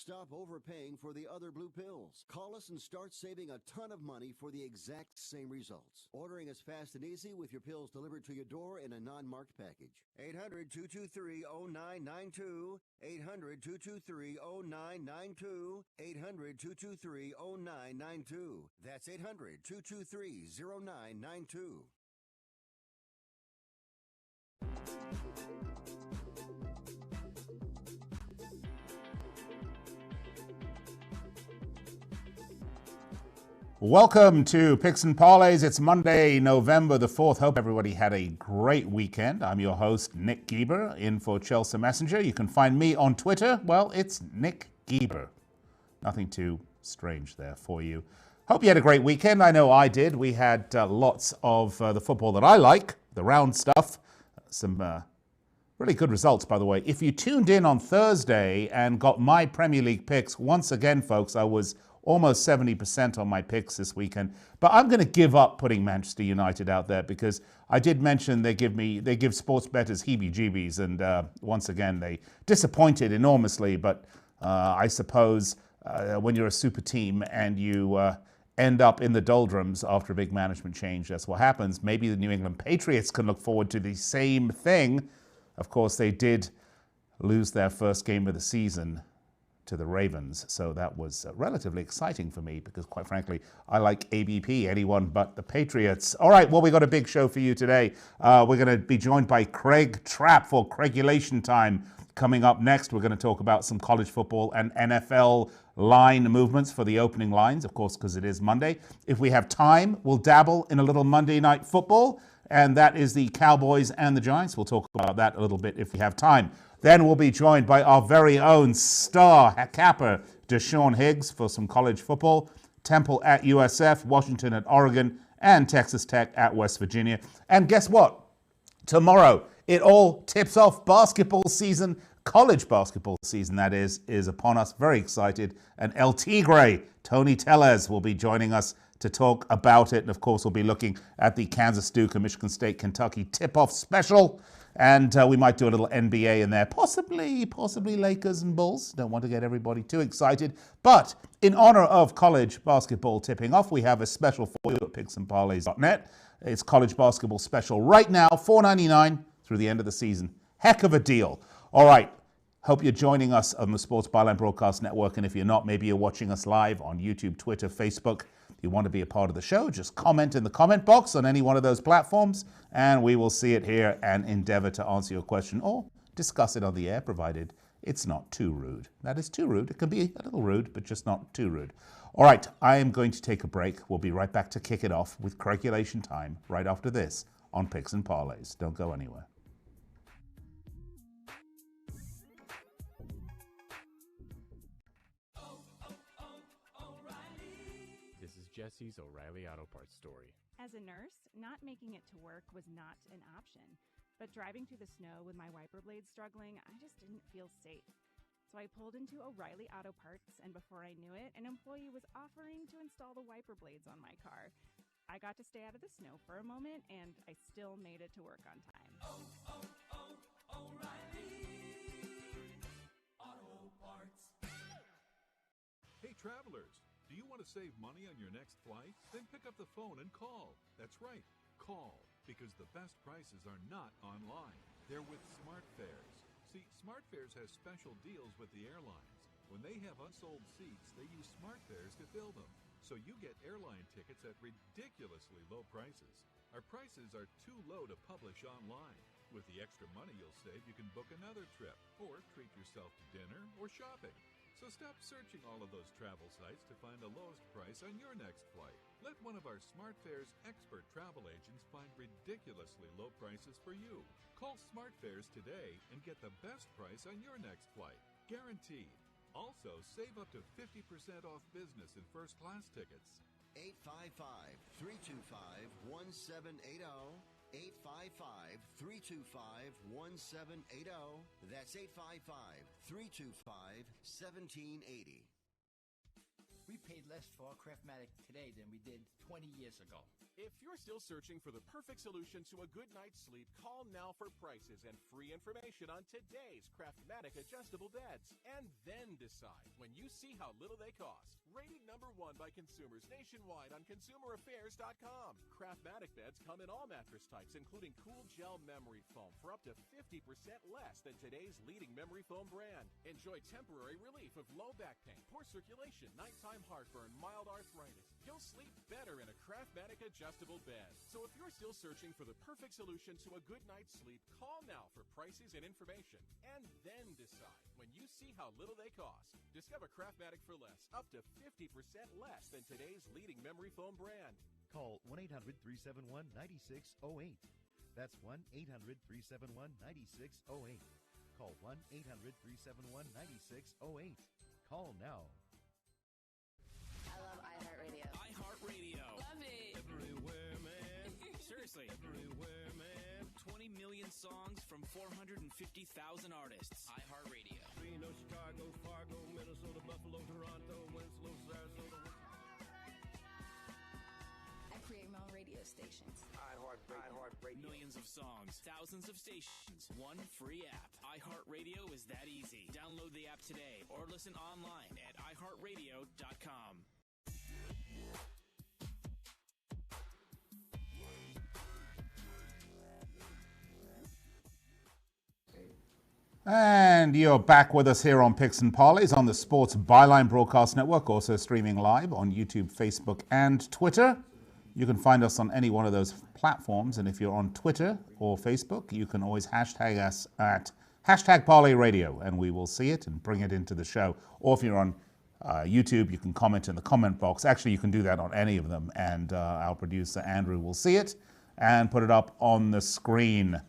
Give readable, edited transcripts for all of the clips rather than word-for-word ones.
stop overpaying for the other blue pills. Call us and start saving a ton of money for the exact same results. Ordering is fast and easy with your pills delivered to your door in a non-marked package. 800-223-0992. 800-223-0992. 800-223-0992. That's 800-223-0992. Welcome to Picks and Parlays. It's Monday, November the 4th. Hope everybody had a great weekend. I'm your host, Nick Geber, in for Chelsea Messenger. You can find me on Twitter. Well, it's Nick Geber. Nothing too strange there for you. Hope you had a great weekend. I know I did. We had lots of the football that I like, the round stuff. Some really good results, by the way. If you tuned in on Thursday and got my Premier League picks, once again, folks, I was almost 70% on my picks this weekend. But I'm going to give up putting Manchester United out there because I did mention they give sports bettors heebie-jeebies, and once again they disappointed enormously. But I suppose when you're a super team and you end up in the doldrums after a big management change, that's what happens. Maybe the New England Patriots can look forward to the same thing. Of course, they did lose their first game of the season to the Ravens, so that was relatively exciting for me because, quite frankly, I like ABP, anyone but the Patriots. All right, well, we got a big show for you today. We're going to be joined by Craig Trapp for Craigulation Time. Coming up next, we're going to talk about some college football and NFL line movements for the opening lines, of course, because it is Monday. If we have time, we'll dabble in a little Monday Night Football, and that is the Cowboys and the Giants. We'll talk about that a little bit if we have time. Then we'll be joined by our very own star capper, Sean Higgs, for some college football. Temple at USF, Washington at Oregon, and Texas Tech at West Virginia. And guess what? Tomorrow, it all tips off. Basketball season, college basketball season, that is upon us. Very excited. And El Tigre, Tony Tellez, will be joining us to talk about it. And of course, we'll be looking at the Kansas Duke and Michigan State Kentucky tip-off special. And we might do a little NBA in there, possibly Lakers and Bulls. Don't want to get everybody too excited. But in honor of college basketball tipping off, we have a special for you at picksandparlays.net. It's college basketball special right now, $4.99 through the end of the season. Heck of a deal. All right. Hope you're joining us on the Sports Byline Broadcast Network. And if you're not, maybe you're watching us live on YouTube, Twitter, Facebook. If you want to be a part of the show, just comment in the comment box on any one of those platforms, and we will see it here and endeavor to answer your question or discuss it on the air, provided it's not too rude. That is too rude. It can be a little rude, but just not too rude. All right, I am going to take a break. We'll be right back to kick it off with Craigulation Time right after this on Picks and Parlays. Don't go anywhere. Jesse's O'Reilly Auto Parts story. As a nurse, not making it to work was not an option. But driving through the snow with my wiper blades struggling, I just didn't feel safe. So I pulled into O'Reilly Auto Parts, and before I knew it, an employee was offering to install the wiper blades on my car. I got to stay out of the snow for a moment, and I still made it to work on time. O'Reilly Auto Parts. Hey, travelers. Do you want to save money on your next flight? Then pick up the phone and call. That's right, call, because the best prices are not online. They're with SmartFares. See, SmartFares has special deals with the airlines. When they have unsold seats, they use SmartFares to fill them. So you get airline tickets at ridiculously low prices. Our prices are too low to publish online. With the extra money you'll save, you can book another trip or treat yourself to dinner or shopping. So stop searching all of those travel sites to find the lowest price on your next flight. Let one of our SmartFares expert travel agents find ridiculously low prices for you. Call SmartFares today and get the best price on your next flight. Guaranteed. Also, save up to 50% off business and first-class tickets. 855-325-1780. 855-325-1780. That's 855-325-1780. We paid less for our Craftmatic today than we did 20 years ago. If you're still searching for the perfect solution to a good night's sleep, call now for prices and free information on today's Craftmatic adjustable beds. And then decide when you see how little they cost. Rated #1 by consumers nationwide on consumeraffairs.com. Craftmatic beds come in all mattress types, including cool gel memory foam for up to 50% less than today's leading memory foam brand. Enjoy temporary relief of low back pain, poor circulation, nighttime heartburn, mild arthritis. You'll sleep better in a Craftmatic adjustable bed. So if you're still searching for the perfect solution to a good night's sleep, call now for prices and information. And then decide when you see how little they cost. Discover Craftmatic for less, up to 50% less than today's leading memory foam brand. Call 1-800-371-9608. That's 1-800-371-9608. Call 1-800-371-9608. Call now. I love iHeartRadio. iHeartRadio. Love it. Everywhere, man. Seriously. Everywhere, man. 20 million songs from 450,000 artists. iHeartRadio. Reno, Chicago, Fargo, Minnesota, Buffalo, Toronto, Winslow, Sarasota. I create my own radio stations. iHeartRadio. Millions of songs, thousands of stations, one free app. iHeartRadio is that easy. Download the app today or listen online at iHeartRadio.com. And you're back with us here on Picks and Parlays on the Sports Byline Broadcast Network, also streaming live on YouTube, Facebook, and Twitter. You can find us on any one of those platforms, and if you're on Twitter or Facebook, you can always hashtag us at #ParlayRadio, and we will see it and bring it into the show. Or if you're on YouTube, you can comment in the comment box. Actually, you can do that on any of them, and our producer, Andrew, will see it and put it up on the screen.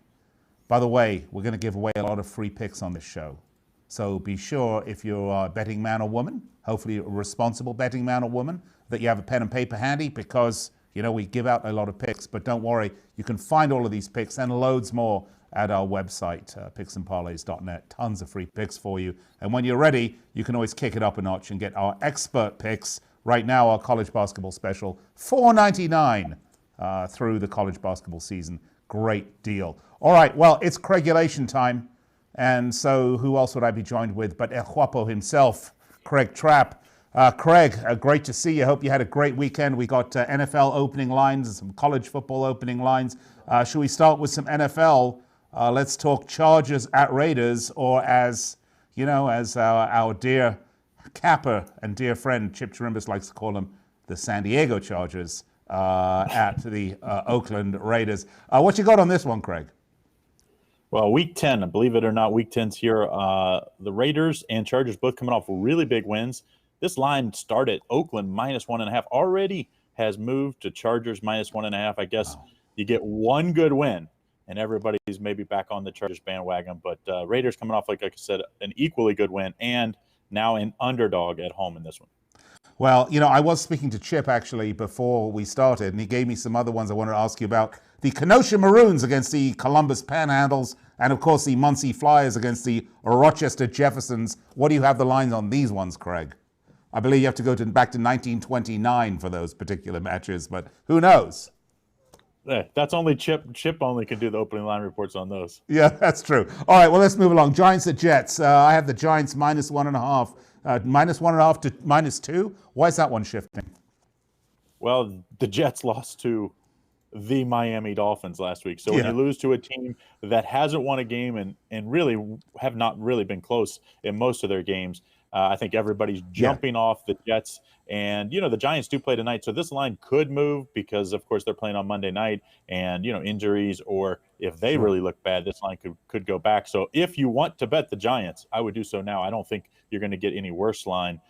By the way, we're going to give away a lot of free picks on this show. So be sure, if you're a betting man or woman, hopefully a responsible betting man or woman, that you have a pen and paper handy, because, you know, we give out a lot of picks. But don't worry, you can find all of these picks and loads more at our website, picksandparlays.net. Tons of free picks for you. And when you're ready, you can always kick it up a notch and get our expert picks. Right now, our college basketball special, $4.99 through the college basketball season. Great deal. All right, well, it's Craigulation time. And so who else would I be joined with but El Guapo himself, Craig Trapp. Craig, great to see you. Hope you had a great weekend. We got NFL opening lines and some college football opening lines. Should we start with some NFL? Let's talk Chargers at Raiders, or as, you know, as our dear capper and dear friend Chip Chirimbus likes to call them, the San Diego Chargers at the Oakland Raiders. What you got on this one, Craig? Well, Week 10, believe it or not, Week 10's here. The Raiders and Chargers both coming off really big wins. This line started Oakland -1.5. Already has moved to Chargers -1.5. I guess you get one good win, and everybody's maybe back on the Chargers bandwagon. But Raiders coming off, like I said, an equally good win, and now an underdog at home in this one. Well, you know, I was speaking to Chip actually before we started, and he gave me some other ones I wanted to ask you about. The Kenosha Maroons against the Columbus Panhandles, and of course the Muncie Flyers against the Rochester Jeffersons. What do you have the lines on these ones, Craig? I believe you have to go back to 1929 for those particular matches, but who knows? Yeah, that's only Chip. Chip only can do the opening line reports on those. Yeah, that's true. All right, well, let's move along. Giants at Jets. I have the Giants -1.5. -1.5 to -2. Why is that one shifting? Well, the Jets lost to the Miami Dolphins last week. So when you lose to a team that hasn't won a game and really have not really been close in most of their games, I think everybody's jumping off the Jets. And, you know, the Giants do play tonight, so this line could move because, of course, they're playing on Monday night. And, you know, injuries, or if they really look bad, this line could go back. So if you want to bet the Giants, I would do so now. I don't think you're going to get any worse line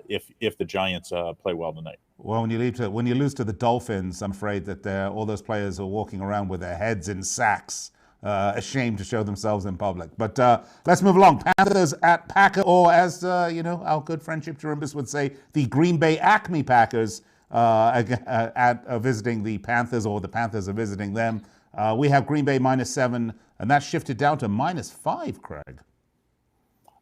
if the Giants play well tonight. Well, when you lose to the Dolphins, I'm afraid that all those players are walking around with their heads in sacks, ashamed to show themselves in public. But let's move along. Panthers at Packers, or as you know, our good friend Chip Chirimbus would say, the Green Bay Acme Packers visiting the Panthers, or the Panthers are visiting them. We have Green Bay -7, and that shifted down to -5, Craig.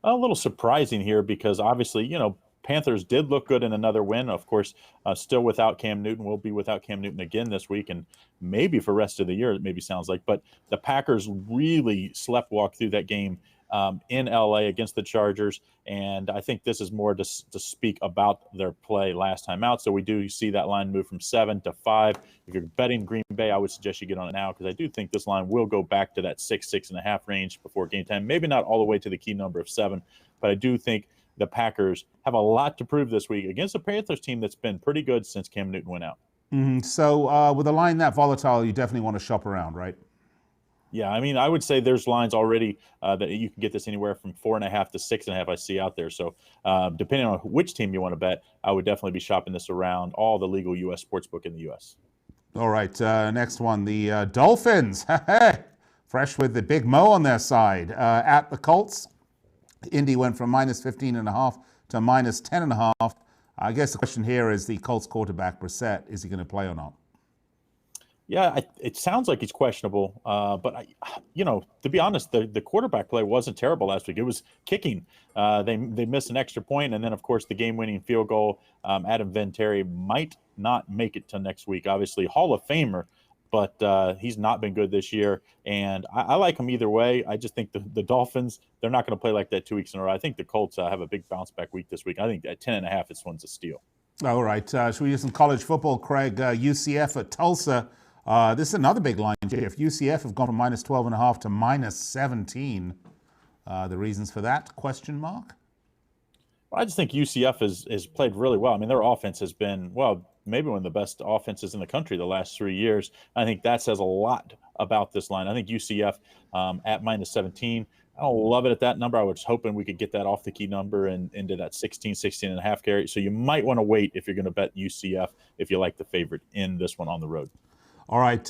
A little surprising here because obviously, you know, Panthers did look good in another win. Of course, still without Cam Newton. Will be without Cam Newton again this week and maybe for the rest of the year, it maybe sounds like. But the Packers really sleptwalked through that game in LA against the Chargers. And I think this is more to speak about their play last time out. So we do see that line move from 7 to 5. If you're betting Green Bay, I would suggest you get on it now because I do think this line will go back to that 6.5 range before game time. Maybe not all the way to the key number of 7, but I do think the Packers have a lot to prove this week against a Panthers team that's been pretty good since Cam Newton went out. So with a line that volatile, you definitely want to shop around, right? Yeah, I mean, I would say there's lines already that you can get this anywhere from 4.5 to 6.5 I see out there. So depending on which team you want to bet, I would definitely be shopping this around all the legal U.S. sportsbook in the U.S. All right, next one, the Dolphins. Fresh with the Big Mo on their side. At the Colts, Indy went from minus 15.5 to minus 10.5. I guess the question here is the Colts quarterback, Brissett, is he going to play or not? Yeah, it sounds like he's questionable. But, to be honest, the quarterback play wasn't terrible last week. It was kicking. They missed an extra point, and then, of course, the game-winning field goal. Adam Vinatieri might not make it to next week. Obviously, Hall of Famer, but he's not been good this year. And I like him either way. I just think the Dolphins, they're not going to play like that 2 weeks in a row. I think the Colts have a big bounce-back week this week. I think at 10.5, this one's a steal. All right. Should we do some college football, Craig? UCF at Tulsa. This is another big line here. If UCF have gone from minus 12.5 to minus 17, the reasons for that, question mark? Well, I just think UCF has played really well. I mean, their offense has been, maybe one of the best offenses in the country the last 3 years. I think that says a lot about this line. I think UCF at minus 17, I don't love it at that number. I was hoping we could get that off the key number and into that 16.5 carry. So you might want to wait if you're going to bet UCF if you like the favorite in this one on the road. All right,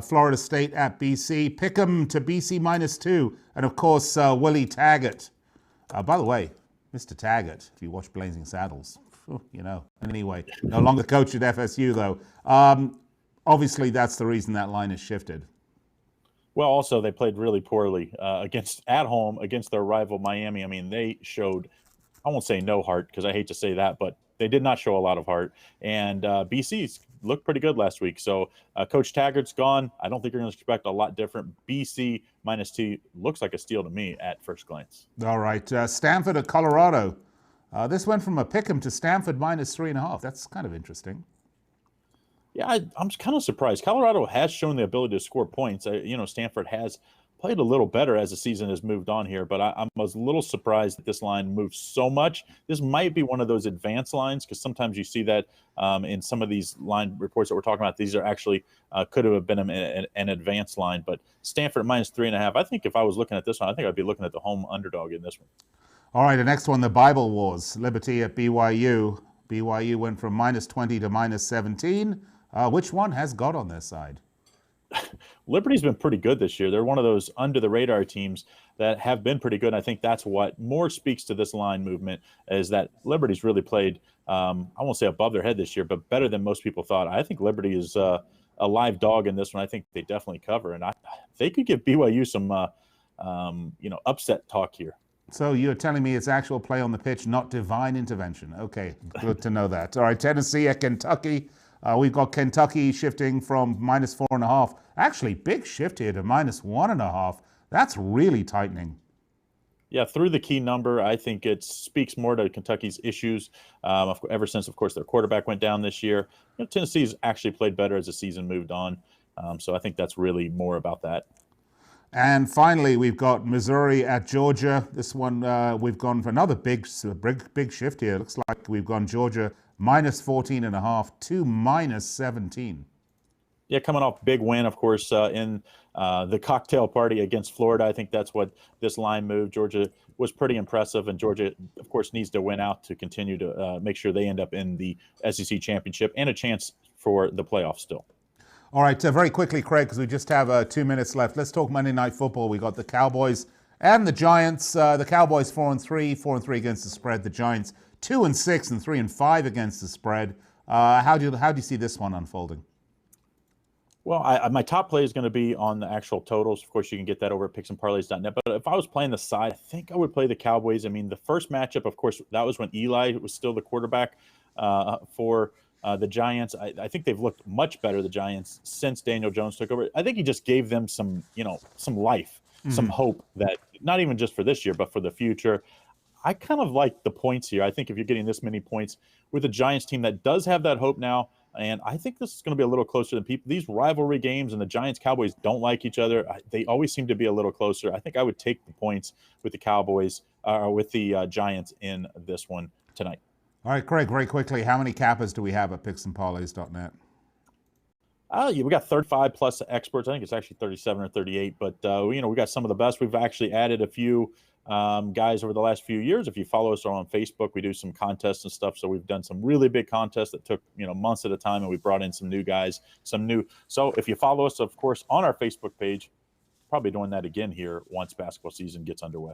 Florida State at BC. Pick 'em to BC minus 2. And, of course, Willie Taggart. By the way, Mr. Taggart, if you watch Blazing Saddles, Anyway, no longer coach at FSU, though. Obviously, that's the reason that line has shifted. Well, also, they played really poorly at home against their rival Miami. I mean, they showed, I won't say no heart because I hate to say that, but they did not show a lot of heart. And BC's looked pretty good last week. So Coach Taggart's gone. I don't think you're going to expect a lot different. BC minus 2 looks like a steal to me at first glance. All right. Stanford at Colorado. This went from a pick'em to Stanford minus 3.5. That's kind of interesting. Yeah, I'm kind of surprised. Colorado has shown the ability to score points. Stanford has played a little better as the season has moved on here, but I was a little surprised that this line moved so much. This might be one of those advanced lines because sometimes you see that in some of these line reports that we're talking about. These are actually could have been an advanced line, but Stanford minus 3.5. I think if I was looking at this one, I think I'd be looking at the home underdog in this one. All right, the next one, the Bible Wars. Liberty at BYU. BYU went from minus 20 to minus 17. Which one has God on their side? Liberty's been pretty good this year. They're one of those under-the-radar teams that have been pretty good. I think that's what more speaks to this line movement is that Liberty's really played, I won't say above their head this year, but better than most people thought. I think Liberty is a live dog in this one. I think they definitely cover, and they could give BYU some, upset talk here. So you're telling me it's actual play on the pitch, not divine intervention. Okay, good to know that. All right, Tennessee at Kentucky. We've got Kentucky shifting from minus 4.5. Actually, big shift here to minus 1.5. That's really tightening. Yeah, through the key number, I think it speaks more to Kentucky's issues ever since, of course, their quarterback went down this year. Tennessee's actually played better as the season moved on. So I think that's really more about that. And finally, we've got Missouri at Georgia. This one, we've gone for another big shift here. Looks like we've gone Georgia minus 14.5 to minus 17. Yeah, coming off big win, of course, in the cocktail party against Florida. I think that's what this line moved. Georgia was pretty impressive, and Georgia, of course, needs to win out to continue to make sure they end up in the SEC championship and a chance for the playoffs still. All right, very quickly, Craig, because we just have 2 minutes left. Let's talk Monday Night Football. We got the Cowboys and the Giants. The Cowboys 4-3 against the spread. The Giants 2-6 and 3-5 against the spread. How do you see this one unfolding? Well, my top play is going to be on the actual totals. Of course, you can get that over at picksandparlays.net. But if I was playing the side, I think I would play the Cowboys. I mean, the first matchup, of course, that was when Eli was still the quarterback for the Giants. I think they've looked much better, the Giants, since Daniel Jones took over. I think he just gave them some life, some hope that not even just for this year, but for the future. I kind of like the points here. I think if you're getting this many points with a Giants team that does have that hope now, and I think this is going to be a little closer than people. These rivalry games and the Giants-Cowboys don't like each other. They always seem to be a little closer. I think I would take the points with the Cowboys, with the Giants in this one tonight. All right, Craig, very quickly, how many Kappas do we have at picksandparlays.net? Yeah, we got 35 plus experts. I think it's actually 37 or 38, but we got some of the best. We've actually added a few guys over the last few years. If you follow us on Facebook, we do some contests and stuff. So we've done some really big contests that took months at a time, and we brought in some new guys, So if you follow us, of course, on our Facebook page, probably doing that again here once basketball season gets underway.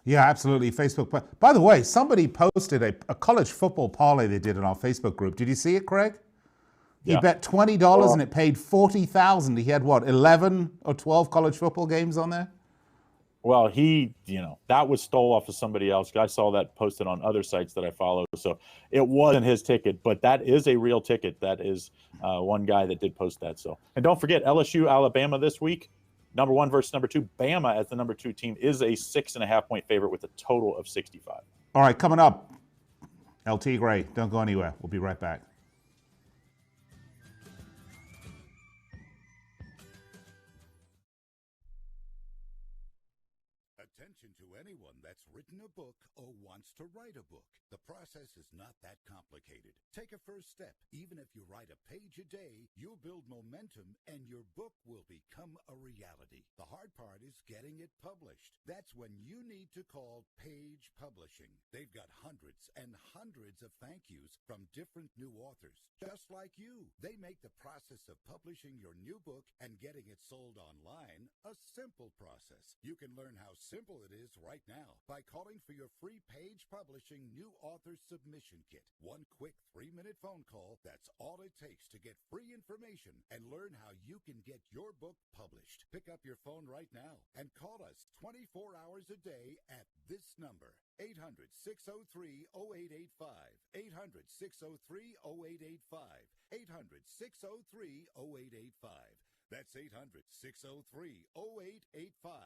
Yeah, absolutely. Facebook. By the way, somebody posted a college football parlay they did in our Facebook group. Did you see it, Craig? He bet $20 and it paid $40,000. He had 11 or 12 college football games on there? Well, that was stole off of somebody else. I saw that posted on other sites that I follow. So it wasn't his ticket, but that is a real ticket. That is one guy that did post that. So, and don't forget LSU, Alabama this week, number 1 versus number 2. Bama as the number 2 team is a 6.5 point favorite with a total of 65. All right, coming up, LT Gray. Don't go anywhere. We'll be right back. Attention to anyone that's written a book or wants to write a book. The process is not that complicated. Take a first step. Even if you write a page a day, you'll build momentum and your book will become a reality. The hard part is getting it published. That's when you need to call Page Publishing. They've got hundreds and hundreds of thank yous from different new authors, just like you. They make the process of publishing your new book and getting it sold online a simple process. You can learn how simple it is right now by calling for your free Page Publishing New Author Submission Kit. One quick 3-minute phone call, that's all it takes to get free information and learn how you can get your book published. Pick up your phone right now and call us 24 hours a day at this number, 800-603-0885, 800-603-0885, 800-603-0885. That's 800-603-0885.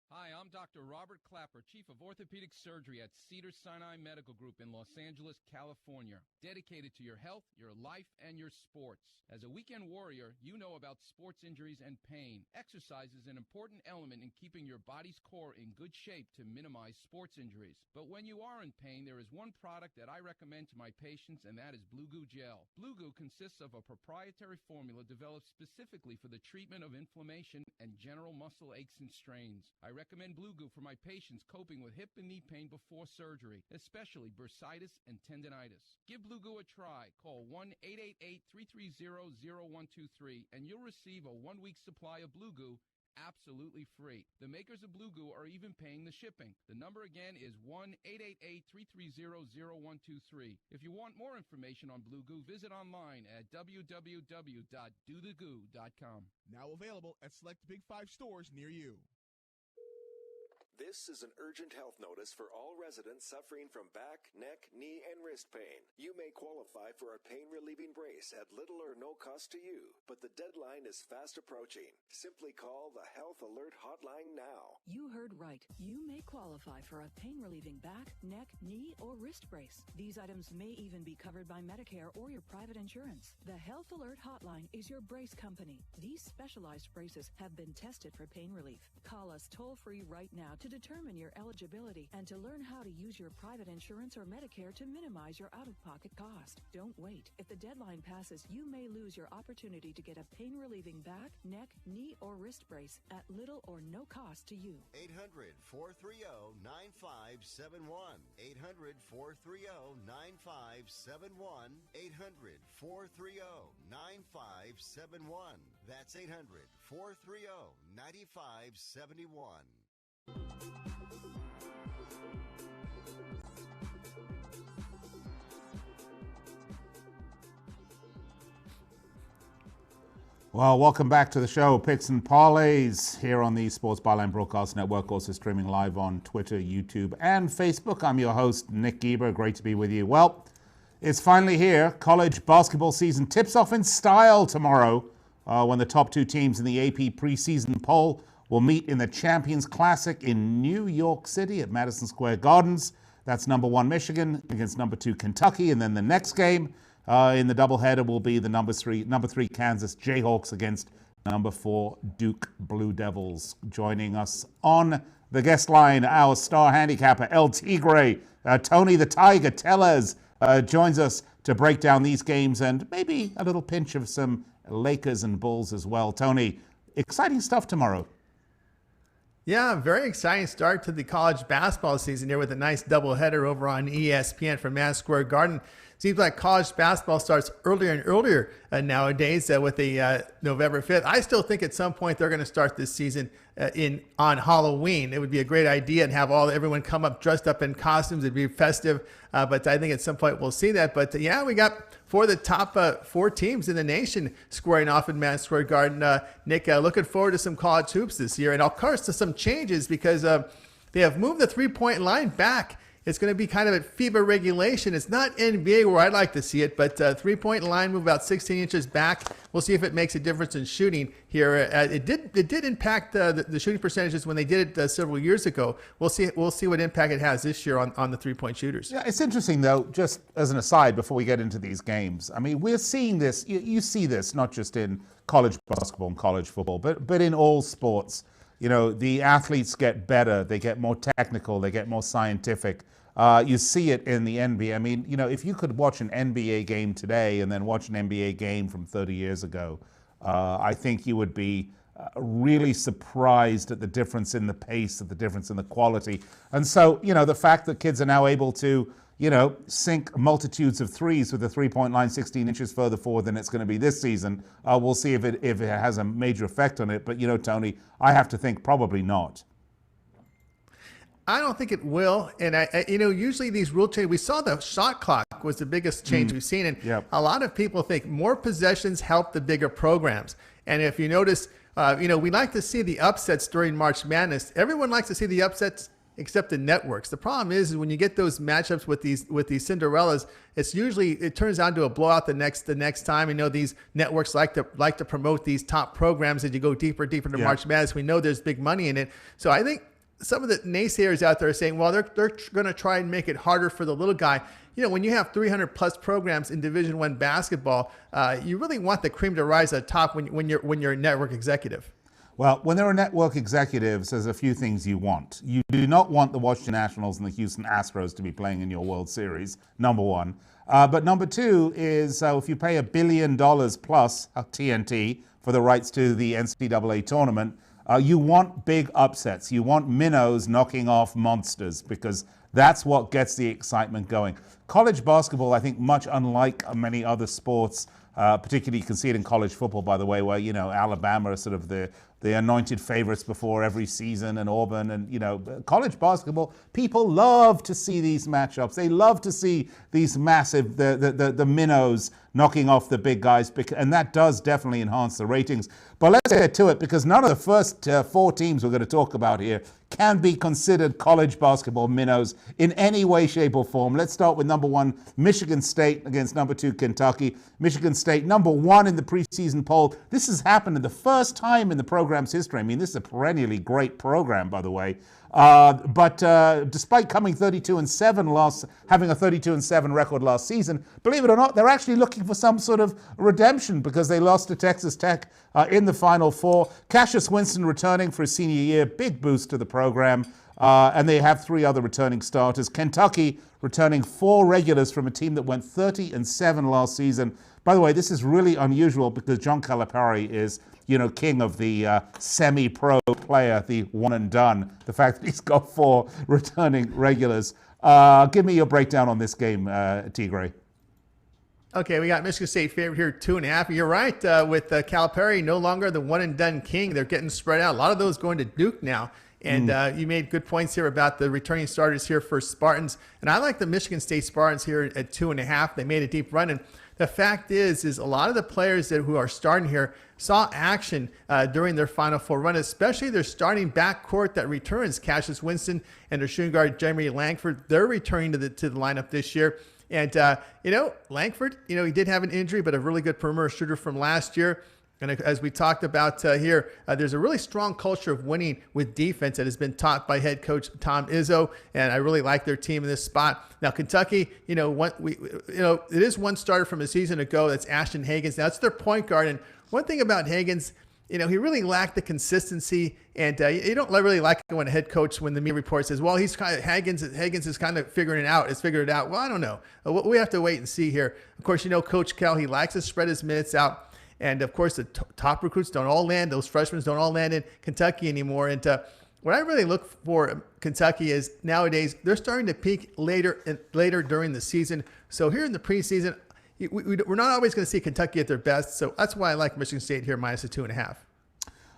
Hi, I'm Dr. Robert Clapper, Chief of Orthopedic Surgery at Cedars-Sinai Medical Group in Los Angeles, California. Dedicated to your health, your life, and your sports. As a weekend warrior, you know about sports injuries and pain. Exercise is an important element in keeping your body's core in good shape to minimize sports injuries. But when you are in pain, there is one product that I recommend to my patients, and that is Blue Goo Gel. Blue Goo consists of a proprietary formula developed specifically for the treatment of inflammation and general muscle aches and strains. I recommend Blue Goo for my patients coping with hip and knee pain before surgery, especially bursitis and tendinitis. Give Blue Goo a try. Call 1-888-330-0123 and you'll receive a 1-week supply of Blue Goo absolutely free. The makers of Blue Goo are even paying the shipping. The number again is 1-888-330-0123. If you want more information on Blue Goo, visit online at www.dothegoo.com. Now available at select Big 5 stores near you. This is an urgent health notice for all residents suffering from back, neck, knee, and wrist pain. You may qualify for a pain-relieving brace at little or no cost to you, but the deadline is fast approaching. Simply call the Health Alert Hotline now. You heard right. You may qualify for a pain-relieving back, neck, knee, or wrist brace. These items may even be covered by Medicare or your private insurance. The Health Alert Hotline is your brace company. These specialized braces have been tested for pain relief. Call us toll-free right now to determine your eligibility and to learn how to use your private insurance or Medicare to minimize your out-of-pocket cost. Don't wait. If the deadline passes, you may lose your opportunity to get a pain-relieving back, neck, knee, or wrist brace at little or no cost to you. 800-430-9571. 800-430-9571. 800-430-9571. That's 800-430-9571. Well, welcome back to the show, Picks and Parlays, here on the Sports Byline Broadcast Network, also streaming live on Twitter, YouTube, and Facebook. I'm your host, Nick Geber. Great to be with you. Well, it's finally here. College basketball season tips off in style tomorrow when the top two teams in the AP preseason poll will meet in the Champions Classic in New York City at Madison Square Gardens. That's number 1 Michigan against number 2 Kentucky, and then the next game in the doubleheader will be the number three Kansas Jayhawks against number 4 Duke Blue Devils. Joining us on the guest line, our star handicapper, El Tigre, Tony the Tiger Tellez, joins us to break down these games and maybe a little pinch of some Lakers and Bulls as well. Tony, exciting stuff tomorrow. Yeah, very exciting start to the college basketball season here with a nice doubleheader over on ESPN from Madison Square Garden. Seems like college basketball starts earlier and earlier nowadays with the November 5th. I still think at some point they're going to start this season on Halloween. It would be a great idea and have everyone come up dressed up in costumes. It'd be festive, but I think at some point we'll see that. But yeah, we got 4 of the top 4 teams in the nation squaring off in Madison Square Garden. Nick, looking forward to some college hoops this year, and of course to some changes because they have moved the 3-point line back. It's going to be kind of at FIBA regulation. It's not NBA where I'd like to see it, but 3-point line move about 16 inches back. We'll see if it makes a difference in shooting here. It did impact the shooting percentages when they did it several years ago. We'll see what impact it has this year on the 3-point shooters. Yeah, it's interesting though. Just as an aside, before we get into these games, I mean, we're seeing this. You see this not just in college basketball and college football, but in all sports. You know, the athletes get better. They get more technical. They get more scientific. You see it in the NBA. I mean, you know, if you could watch an NBA game today and then watch an NBA game from 30 years ago, I think you would be really surprised at the difference in the pace, at the difference in the quality. And so, you know, the fact that kids are now able to, you know, sink multitudes of threes with the 3-point line 16 inches further forward than it's going to be this season, we'll see if it has a major effect on it. But, you know, Tony, I have to think probably not. I don't think it will. And, usually these rule changes, we saw the shot clock was the biggest change we've seen. And a lot of people think more possessions help the bigger programs. And if you notice, we like to see the upsets during March Madness. Everyone likes to see the upsets except the networks. The problem is when you get those matchups with these Cinderellas, it turns out to a blowout the next time. These networks like to promote these top programs as you go deeper into March Madness. We know there's big money in it. So I think some of the naysayers out there are saying, well, they're going to try and make it harder for the little guy. You know, when you have 300 plus programs in Division I basketball, you really want the cream to rise at the top when you're a network executive. Well, when there are network executives, there's a few things you want. You do not want the Washington Nationals and the Houston Astros to be playing in your World Series, number one. But number two is if you pay $1 billion plus TNT for the rights to the NCAA tournament, you want big upsets. You want minnows knocking off monsters because that's what gets the excitement going. College basketball, I think, much unlike many other sports, particularly you can see it in college football, by the way, where, you know, Alabama are sort of the anointed favorites before every season, and Auburn, and, you know, college basketball, people love to see these matchups. They love to see these massive, the minnows knocking off the big guys, and that does definitely enhance the ratings. But let's get to it, because none of the first 4 teams we're going to talk about here can be considered college basketball minnows in any way, shape, or form. Let's start with number 1, Michigan State against number 2, Kentucky. Michigan State, number 1 in the preseason poll. This has happened in the first time in the program's history. I mean, this is a perennially great program, by the way. But despite coming 32-7 having a 32-7 record last season, believe it or not, they're actually looking for some sort of redemption because they lost to Texas Tech in the Final Four. Cassius Winston returning for his senior year, big boost to the program. And they have 3 other returning starters. Kentucky returning 4 regulars from a team that went 30-7 last season. By the way, this is really unusual because John Calipari is, you know, king of the semi-pro player, the one and done. The fact that he's got 4 returning regulars. Give me your breakdown on this game, Tigre. Okay, we got Michigan State favorite here, 2.5. You're right, with Calipari no longer the one and done king. They're getting spread out. A lot of those going to Duke now. And you made good points here about the returning starters here for Spartans. And I like the Michigan State Spartans here at 2.5. They made a deep run. And the fact is a lot of the players who are starting here saw action during their Final Four run, especially their starting backcourt that returns. Cassius Winston and their shooting guard, Jeremy Langford, they're returning to the lineup this year. And, Langford, he did have an injury, but a really good perimeter shooter from last year. And as we talked about here, there's a really strong culture of winning with defense that has been taught by head coach Tom Izzo, and I really like their team in this spot. Now, Kentucky, it is one starter from a season ago. That's Ashton Higgins. Now, that's their point guard, and one thing about Higgins, he really lacked the consistency, and you don't really like it when a head coach, when the media report says, well, Higgins is kind of figuring it out. It's figured it out. Well, I don't know. We have to wait and see here. Of course, Coach Cal, he likes to spread his minutes out. And, of course, the top recruits don't all land. Those freshmen don't all land in Kentucky anymore. And what I really look for Kentucky is nowadays they're starting to peak later during the season. So here in the preseason, we're not always going to see Kentucky at their best. So that's why I like Michigan State here minus a 2.5.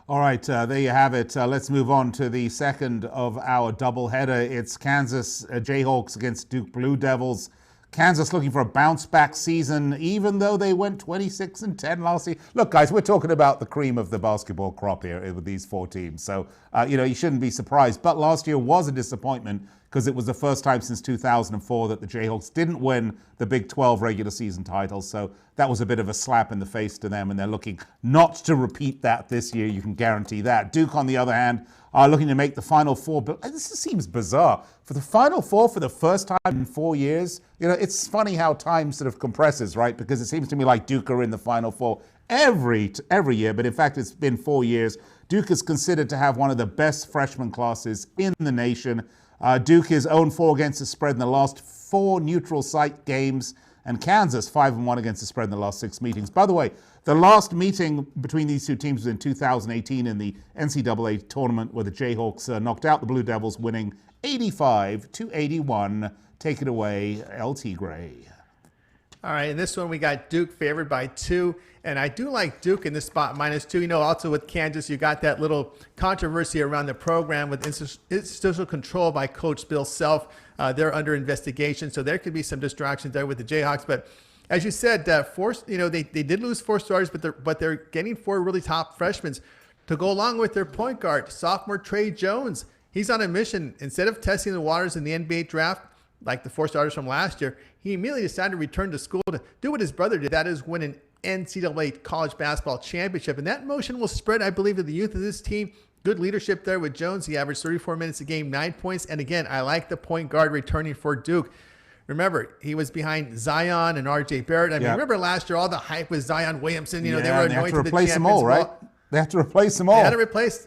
All right, there you have it. Let's move on to the second of our doubleheader. It's Kansas Jayhawks against Duke Blue Devils. Kansas looking for a bounce-back season, even though they went 26-10 last year. Look, guys, we're talking about the cream of the basketball crop here with these four teams. So, you shouldn't be surprised. But last year was a disappointment because it was the first time since 2004 that the Jayhawks didn't win the Big 12 regular season title. So that was a bit of a slap in the face to them, and they're looking not to repeat that this year. You can guarantee that. Duke, on the other hand, are looking to make the Final Four. But this seems bizarre. For the Final Four for the first time in 4 years, it's funny how time sort of compresses, right? Because it seems to me like Duke are in the Final Four every year. But in fact, it's been 4 years. Duke is considered to have one of the best freshman classes in the nation. Duke is 0-4 against the spread in the last 4 neutral site games. And Kansas 5-1 against the spread in the last 6 meetings. By the way, the last meeting between these two teams was in 2018 in the NCAA tournament where the Jayhawks knocked out the Blue Devils, winning 85-81. Take it away, LT Gray. All right, in this one we got Duke favored by 2, and I do like Duke in this spot -2. Also with Kansas, you got that little controversy around the program with institutional control by Coach Bill Self. They're under investigation, so there could be some distractions there with the Jayhawks. But as you said, they did lose 4 starters, but they're getting 4 really top freshmen to go along with their point guard, sophomore Trey Jones. He's on a mission. Instead of testing the waters in the NBA draft, like the 4 starters from last year, he immediately decided to return to school to do what his brother did. That is win an NCAA college basketball championship. And that motion will spread, I believe, to the youth of this team. Good leadership there with Jones. He averaged 34 minutes a game, 9 points. And again, I like the point guard returning for Duke. Remember, he was behind Zion and R.J. Barrett. I mean, remember last year, all the hype with Zion Williamson. They were anointed the replace them all, right? They have to replace them all. They had to replace.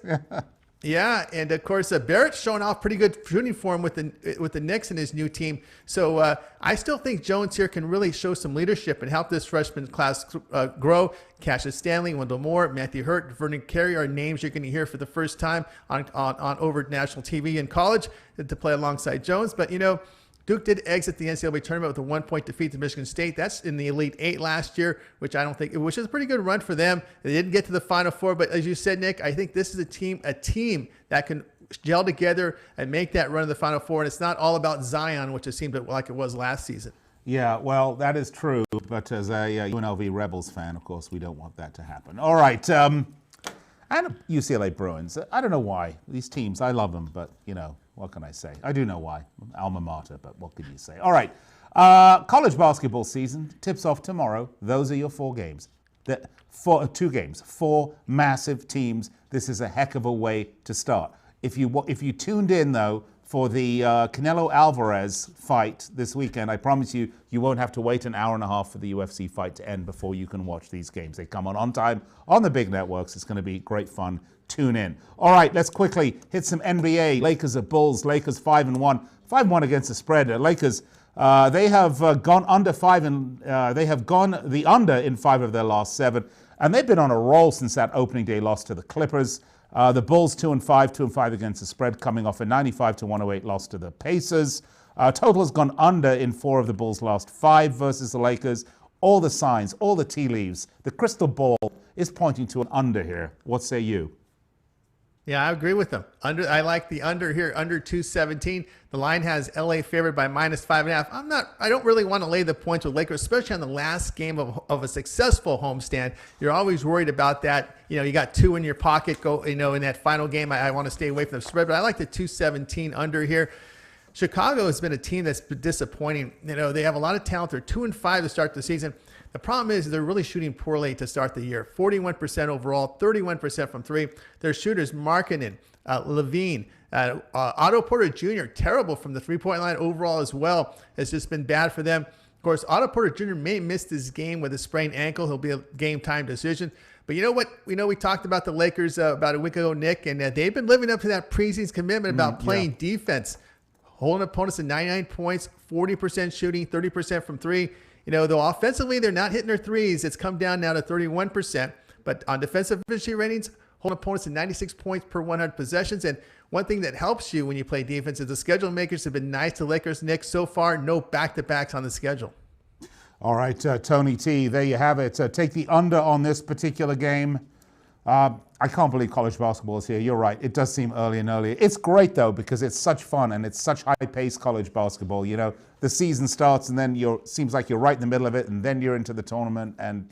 Yeah, and of course, Barrett's showing off pretty good shooting form with the Knicks and his new team. So I still think Jones here can really show some leadership and help this freshman class grow. Cassius Stanley, Wendell Moore, Matthew Hurt, Vernon Carey are names you're going to hear for the first time on over national TV in college to play alongside Jones. But, Duke did exit the NCAA tournament with a 1-point defeat to Michigan State. That's in the Elite 8 last year, which is a pretty good run for them. They didn't get to the Final Four, but as you said, Nick, I think this is a team that can gel together and make that run to the Final Four. And it's not all about Zion, which it seemed like it was last season. Yeah, well, that is true. But as a UNLV Rebels fan, of course, we don't want that to happen. All right. And UCLA Bruins. I don't know why. These teams, I love them, but, what can I say? I do know why. Alma mater, but what can you say? All right. College basketball season tips off tomorrow. Those are your 4 games. 2 games. 4 massive teams. This is a heck of a way to start. If you tuned in, though, for the Canelo Alvarez fight this weekend, I promise you, you won't have to wait an hour and a half for the UFC fight to end before you can watch these games. They come on time on the big networks. It's going to be great fun. Tune in. All right, let's quickly hit some NBA. Lakers at Bulls. Lakers 5-1. 5-1 against the spread. Lakers, they have gone under 5 and they have gone the under in 5 of their last 7. And they've been on a roll since that opening day loss to the Clippers. The Bulls 2-5 against the spread, coming off a 95-108 loss to the Pacers. Total has gone under in 4 of the Bulls' last 5 versus the Lakers. All the signs, all the tea leaves, the crystal ball is pointing to an under here. What say you? Yeah, I agree with them. I like the under here, under 217. The line has LA favored by -5.5. I don't really want to lay the points with Lakers, especially on the last game of a successful homestand. You're always worried about that. You got 2 in your pocket. In that final game, I want to stay away from the spread, but I like the 217 under here. Chicago has been a team that's been disappointing. They have a lot of talent. They're 2-5 to start the season. The problem is they're really shooting poorly to start the year. 41% overall, 31% from 3. Their shooters, Markkanen, Levine, Otto Porter Jr., terrible from the three-point line overall as well. It's just been bad for them. Of course, Otto Porter Jr. may miss this game with a sprained ankle. He'll be a game-time decision. But you know what? We talked about the Lakers about a week ago, Nick, and they've been living up to that preseason commitment about playing defense, holding opponents to 99 points, 40% shooting, 30% from 3. Though offensively, they're not hitting their threes. It's come down now to 31%. But on defensive efficiency ratings, holding opponents to 96 points per 100 possessions. And one thing that helps you when you play defense is the schedule makers have been nice to Lakers. Nick, so far, no back-to-backs on the schedule. All right, Tony T, there you have it. Take the under on this particular game. I can't believe college basketball is here. You're right. It does seem earlier and earlier. It's great, though, because it's such fun and it's such high-paced college basketball. The season starts and then seems like you're right in the middle of it, and then you're into the tournament, and,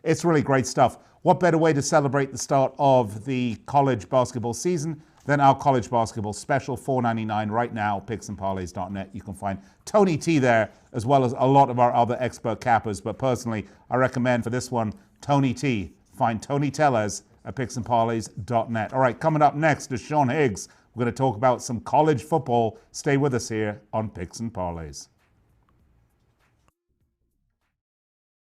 it's really great stuff. What better way to celebrate the start of the college basketball season than our college basketball special, $4.99 right now, picksandparlays.net. You can find Tony T there, as well as a lot of our other expert cappers. But personally, I recommend for this one, Tony T. Find Tony Tellez at picksandparlays.net. All right, coming up next is Sean Higgs. We're going to talk about some college football. Stay with us here on Picks and Parlays.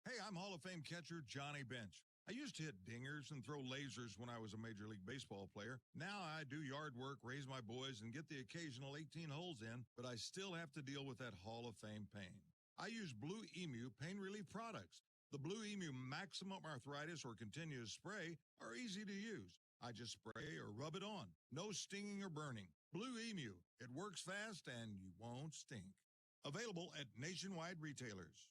Hey, I'm Hall of Fame catcher Johnny Bench. I used to hit dingers and throw lasers when I was a Major League Baseball player. Now I do yard work, raise my boys, and get the occasional 18 holes in, but I still have to deal with that Hall of Fame pain. I use Blue Emu pain relief products. The Blue Emu Maximum Arthritis or Continuous Spray are easy to use. I just spray or rub it on. No stinging or burning. Blue Emu. It works fast and you won't stink. Available at nationwide retailers.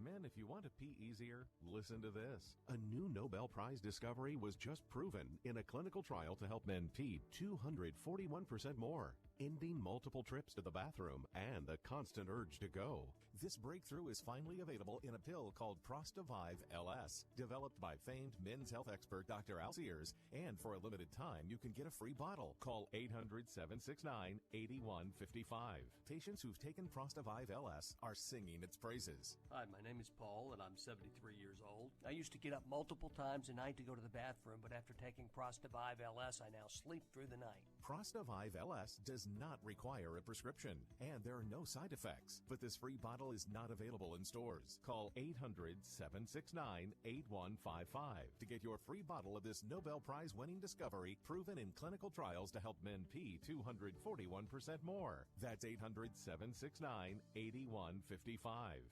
Men, if you want to pee easier, listen to this. A new Nobel Prize discovery was just proven in a clinical trial to help men pee 241% more, ending multiple trips to the bathroom and the constant urge to go. This breakthrough is finally available in a pill called Prostavive LS, developed by famed men's health expert Dr. Al Sears, and for a limited time, you can get a free bottle. Call 800-769-8155. Patients who've taken Prostavive LS are singing its praises. Hi, my name is Paul, and I'm 73 years old. I used to get up multiple times a night to go to the bathroom, but after taking Prostavive LS, I now sleep through the night. Prostavive LS does not require a prescription, and there are no side effects, but this free bottle is not available in stores. Call 800-769-8155 to get your free bottle of this Nobel Prize-winning discovery proven in clinical trials to help men pee 241% more. That's 800-769-8155.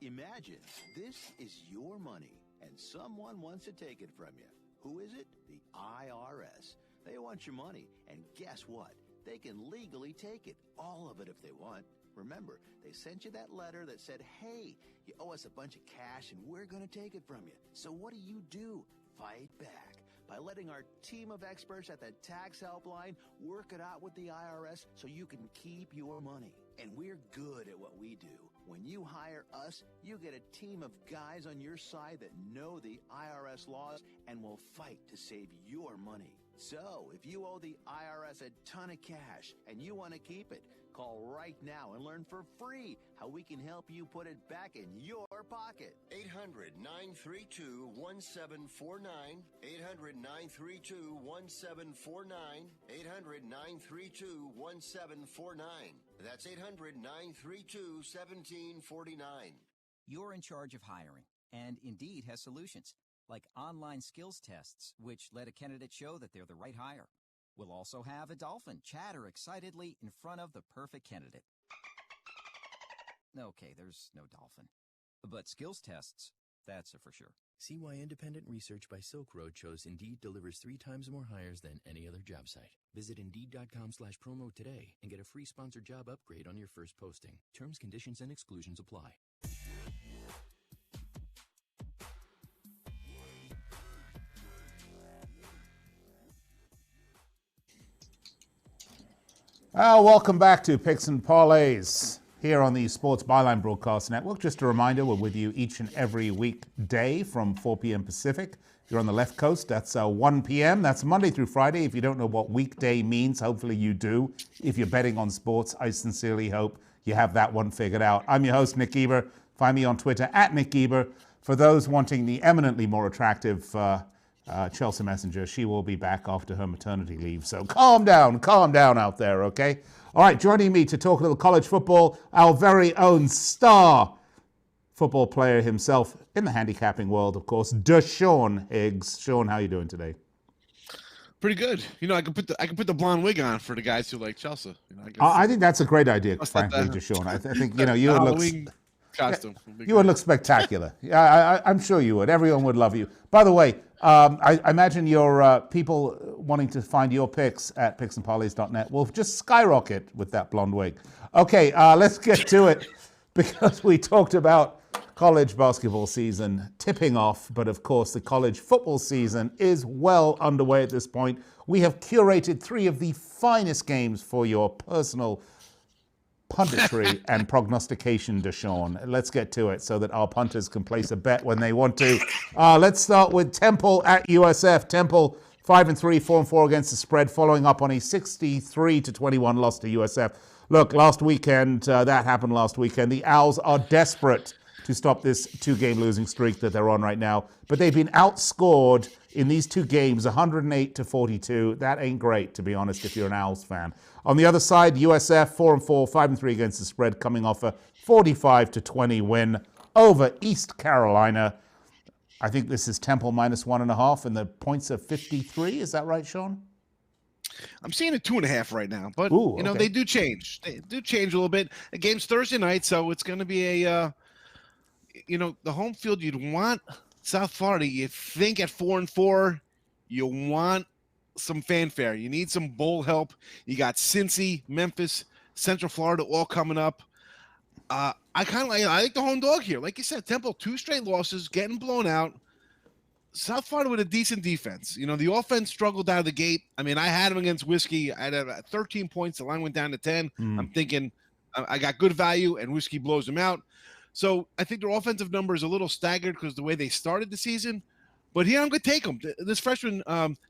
Imagine this is your money and someone wants to take it from you. Who is it? The IRS. They want your money, and guess what? They can legally take it, all of it if they want. Remember, they sent you that letter that said, hey, you owe us a bunch of cash and we're going to take it from you. So what do? Fight back by letting our team of experts at the tax helpline work it out with the IRS so you can keep your money. And we're good at what we do. When you hire us, you get a team of guys on your side that know the IRS laws and will fight to save your money. So, if you owe the IRS a ton of cash and you want to keep it, call right now and learn for free how we can help you put it back in your pocket. 800-932-1749. 800-932-1749. 800-932-1749. That's 800-932-1749. You're in charge of hiring, and Indeed has solutions, like online skills tests, which let a candidate show that they're the right hire. We'll also have a dolphin chatter excitedly in front of the perfect candidate. Okay, there's no dolphin. But skills tests, that's a for sure. See why independent research by Silk Road shows Indeed delivers 3 times more hires than any other job site. Visit Indeed.com/promo today and get a free sponsored job upgrade on your first posting. Terms, conditions, and exclusions apply. Welcome back to Picks and Parlays here on the Sports Byline Broadcast Network. Just a reminder, we're with you each and every weekday from 4 p.m. Pacific. If you're on the left coast, that's 1 p.m. That's Monday through Friday. If you don't know what weekday means, hopefully you do. If you're betting on sports, I sincerely hope you have that one figured out. I'm your host, Nick Geber. Find me on Twitter at Nick Geber. For those wanting the eminently more attractive Chelsea Messenger, she will be back after her maternity leave. So calm down out there, okay? All right, joining me to talk a little college football, our very own star football player himself in the handicapping world, of course, Sean Higgs. Sean, how are you doing today? Pretty good. You know, I can put the blonde wig on for the guys who like Chelsea. You know, I think that's a great idea, frankly, Sean. I think you would look. Costume. You would look spectacular. I'm sure you would. Everyone would love you. By the way, I imagine your people wanting to find your picks at picksandparlays.net will just skyrocket with that blonde wig. Okay, let's get to it because we talked about college basketball season tipping off, but of course the college football season is well underway at this point. We have curated 3 of the finest games for your personal punditry and prognostication, Deshaun. Let's get to it so that our punters can place a bet when they want to. Let's start with Temple at USF. Temple 5-3, 4-4 against the spread, following up on a 63-21 loss to USF. Look, last weekend, that happened last weekend. The Owls are desperate to stop this 2-game losing streak that they're on right now, but they've been outscored in these 2 games, 108-42. That ain't great, to be honest, if you're an Owls fan. On the other side, USF 4-4, 5-3 against the spread, coming off a 45-20 win over East Carolina. I think this is Temple minus 1.5, and the points are 53. Is that right, Sean? I'm seeing a 2.5 right now, but Ooh, you know, okay. they do change. They do change a little bit. The game's Thursday night, so it's going to be a, the home field you'd want. South Florida, you think at 4-4, you want some fanfare. You need some bowl help. You got Cincy, Memphis, Central Florida all coming up. I like the home dog here. Like you said, Temple, 2 straight losses, getting blown out. South Florida with a decent defense. You know, the offense struggled out of the gate. I mean, I had them against Whiskey. I had 13 points. The line went down to 10. I'm thinking I got good value, and Whiskey blows them out. So I think their offensive number is a little staggered because the way they started the season. But here I'm going to take them. This freshman,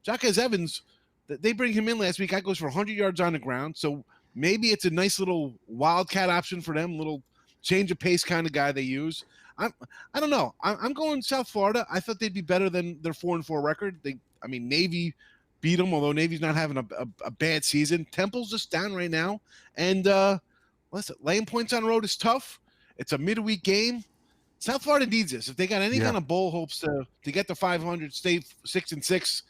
Jacques Evans, they bring him in last week. Guy goes for 100 yards on the ground. So maybe it's a nice little wildcat option for them, little change of pace kind of guy they use. I don't know. I'm going South Florida. I thought they'd be better than their 4-4 record. Navy beat them, although Navy's not having a bad season. Temple's just down right now. And listen, laying points on the road is tough. It's a midweek game. South Florida needs this. If they got any kind of bowl hopes to get to 500, stay 6-6,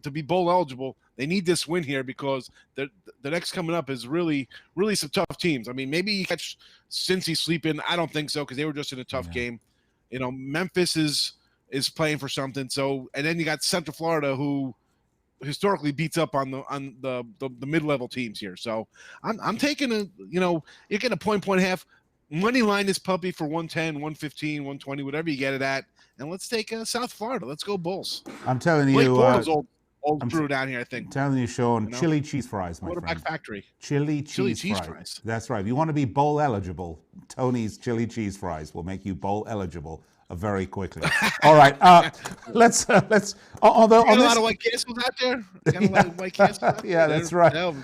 to be bowl eligible, they need this win here because the next coming up is really, really some tough teams. I mean, maybe you catch Cincy sleeping. I don't think so because they were just in a tough game. You know, Memphis is playing for something. So, and then you got Central Florida who historically beats up on the mid-level teams here. So I'm taking you're getting a point and a half. Money line this puppy for 110, 115, 120, whatever you get it at. And let's take South Florida. Let's go Bulls. I'm telling you. Blake Bortles old crew down here, I think. I'm telling you, Sean, chili cheese fries, my Quarterback friend. factory. Chili cheese fries. That's right. If you want to be bowl eligible, Tony's chili cheese fries will make you bowl eligible very quickly. All right, let's. Although a lot of White Castles out there. Got a lot of White Castles out there. Yeah, that's right. No,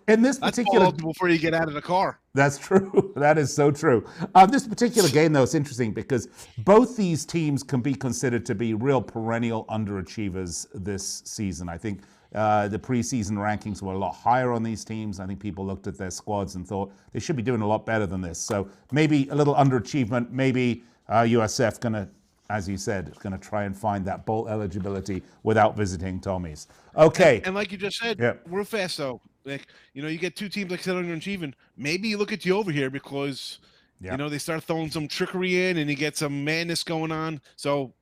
in this particular, before you get out of the car. That's true. That is so true. This particular game, though, is interesting because both these teams can be considered to be real perennial underachievers this season. I think the preseason rankings were a lot higher on these teams. I think people looked at their squads and thought they should be doing a lot better than this. So maybe a little underachievement. Maybe USF going to, as you said, going to try and find that bowl eligibility without visiting Tommy's. Okay. And like you just said, real fast though, like, you get 2 teams like said underachieving. Maybe you look at the over here because they start throwing some trickery in and you get some madness going on. So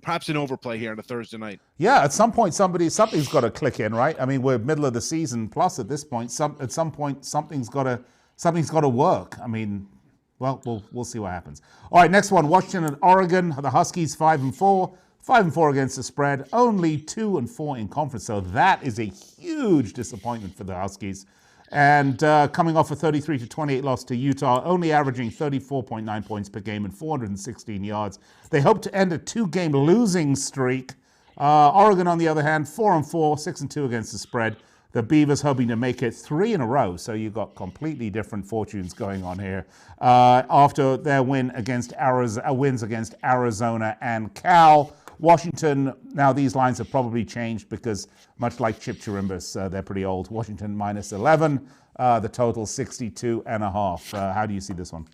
perhaps an overplay here on a Thursday night. Yeah, at some point something's got to click in, right? I mean, we're middle of the season plus at this point. At some point something's got to work. I mean. Well, we'll see what happens. All right, next one, Washington and Oregon. The Huskies 5-4, 5-4 against the spread, only 2-4 in conference. So that is a huge disappointment for the Huskies. And coming off a 33-28 loss to Utah, only averaging 34.9 points per game and 416 yards. They hope to end a 2-game losing streak. Oregon, on the other hand, 4-4, 6-2 against the spread. The Beavers hoping to make it 3 in a row, so you've got completely different fortunes going on here. After their wins against Arizona and Cal. Washington, now these lines have probably changed because much like Chip Chirimbus, they're pretty old. Washington -11, the total 62.5. How do you see this one?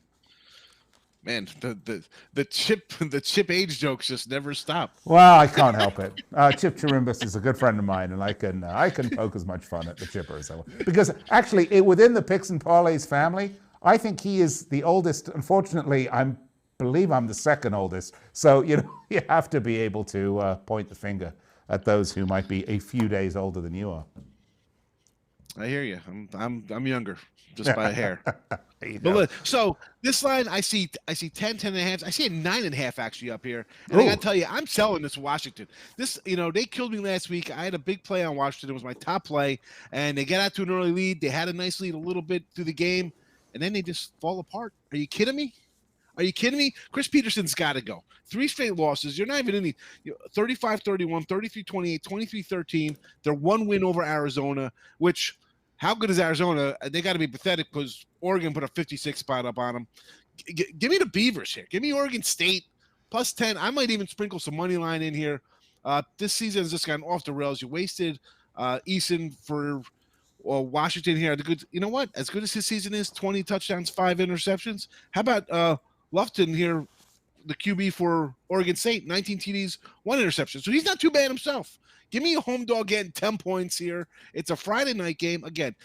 Man, the chip age jokes just never stop. Well, I can't help it. Chip Chirimbus is a good friend of mine, and I can poke as much fun at the Chippers. Because actually, within the Picks and Parlays family, I think he is the oldest. Unfortunately, I believe I'm the second oldest. So you have to be able to point the finger at those who might be a few days older than you are. I hear you. I'm younger, just by a hair. But so this line, I see 10.5. I see a 9.5 actually up here. And I gotta tell you, I'm selling this Washington. This, they killed me last week. I had a big play on Washington. It was my top play, and they got out to an early lead. They had a nice lead a little bit through the game, and then they just fall apart. Are you kidding me? Are you kidding me? Chris Peterson's got to go. 3 straight losses. You're not even in the 35-31, 33-28, 23-13. They're 1 win over Arizona, which how good is Arizona? They got to be pathetic because Oregon put a 56 spot up on them. Give me the Beavers here. Give me Oregon State plus 10. I might even sprinkle some money line in here. This season has just gone off the rails. You wasted Eason for Washington here. You know what? As good as his season is, 20 touchdowns, 5 interceptions. How about Lufton here, the QB for Oregon State, 19 TDs, 1 interception. So he's not too bad himself. Give me a home dog getting 10 points here. It's a Friday night game. Again,